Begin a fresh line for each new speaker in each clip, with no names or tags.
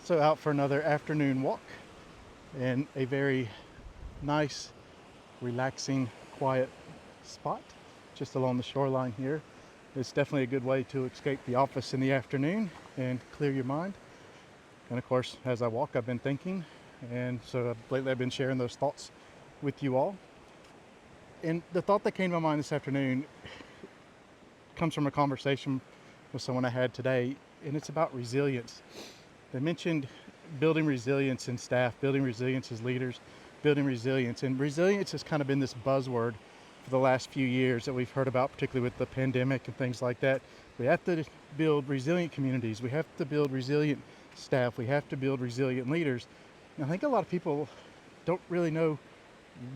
So out for another afternoon walk in a very nice, relaxing, quiet spot just along the shoreline here. It's definitely a good way to escape the office in the afternoon and clear your mind. And of course, as I walk, I've been thinking, and so lately I've been sharing those thoughts with you all. And the thought that came to my mind this afternoon comes from a conversation with someone I had today, and it's about resilience. They mentioned building resilience in staff, building resilience as leaders, building resilience. And resilience has kind of been this buzzword for the last few years that we've heard about, particularly with the pandemic and things like that. We have to build resilient communities. We have to build resilient staff. We have to build resilient leaders. And I think a lot of people don't really know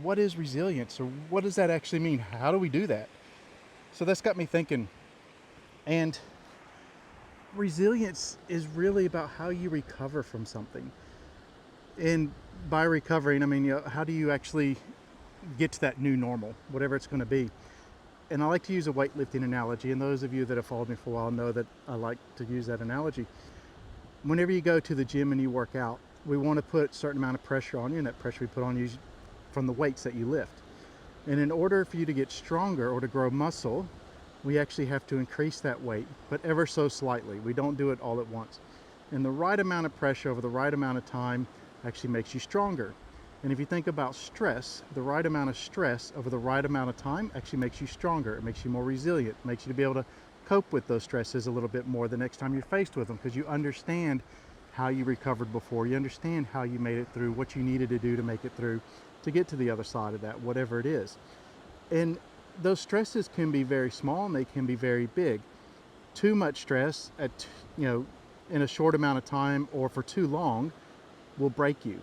what is resilience or what does that actually mean? How do we do that? So that's got me thinking. And resilience is really about how you recover from something. And by recovering, I mean, how do you actually get to that new normal, whatever it's going to be? And I like to use a weightlifting analogy. And those of you that have followed me for a while know that I like to use that analogy. Whenever you go to the gym and you work out, we want to put a certain amount of pressure on you, and that pressure we put on you from the weights that you lift. And in order for you to get stronger or to grow muscle, we actually have to increase that weight, but ever so slightly. We don't do it all at once. And the right amount of pressure over the right amount of time actually makes you stronger. And if you think about stress, the right amount of stress over the right amount of time actually makes you stronger. It makes you more resilient, it makes you to be able to cope with those stresses a little bit more the next time you're faced with them, because you understand how you recovered before. You understand how you made it through, what you needed to do to make it through, to get to the other side of that, whatever it is. And those stresses can be very small and they can be very big. Too much stress in a short amount of time or for too long will break you.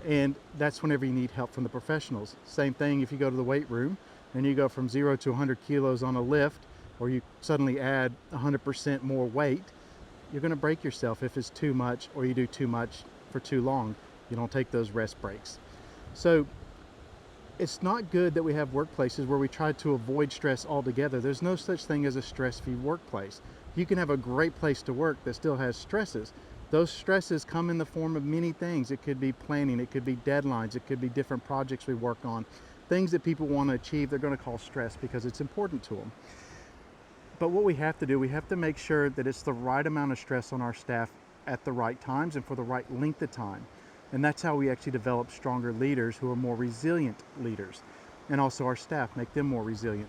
And that's whenever you need help from the professionals. Same thing if you go to the weight room and you go from 0 to 100 kilos on a lift, or you suddenly add 100% more weight, you're going to break yourself if it's too much, or you do too much for too long. You don't take those rest breaks. So it's not good that we have workplaces where we try to avoid stress altogether. There's no such thing as a stress-free workplace. You can have a great place to work that still has stresses. Those stresses come in the form of many things. It could be planning, it could be deadlines, it could be different projects we work on, things that people want to achieve, they're going to call stress because it's important to them. But what we have to do, we have to make sure that it's the right amount of stress on our staff at the right times and for the right length of time. And that's how we actually develop stronger leaders who are more resilient leaders. And also our staff, make them more resilient.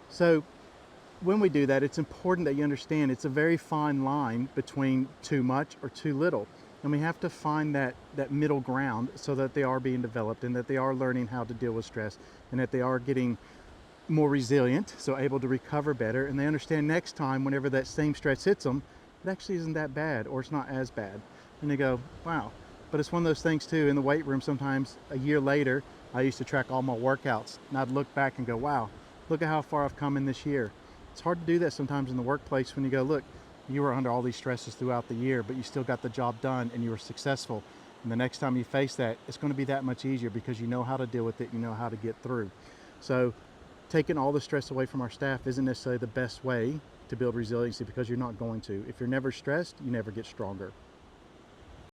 So when we do that, it's important that you understand it's a very fine line between too much or too little. And we have to find that middle ground so that they are being developed and that they are learning how to deal with stress and that they are getting more resilient, so able to recover better. And they understand next time, whenever that same stress hits them, it actually isn't that bad, or it's not as bad. And they go, wow. But it's one of those things too, in the weight room, sometimes a year later, I used to track all my workouts, and I'd look back and go, wow, look at how far I've come in this year. It's hard to do that sometimes in the workplace when you go, look, you were under all these stresses throughout the year, but you still got the job done and you were successful. And the next time you face that, it's going to be that much easier because you know how to deal with it, you know how to get through. So taking all the stress away from our staff isn't necessarily the best way to build resiliency, because you're not going to. If you're never stressed, you never get stronger.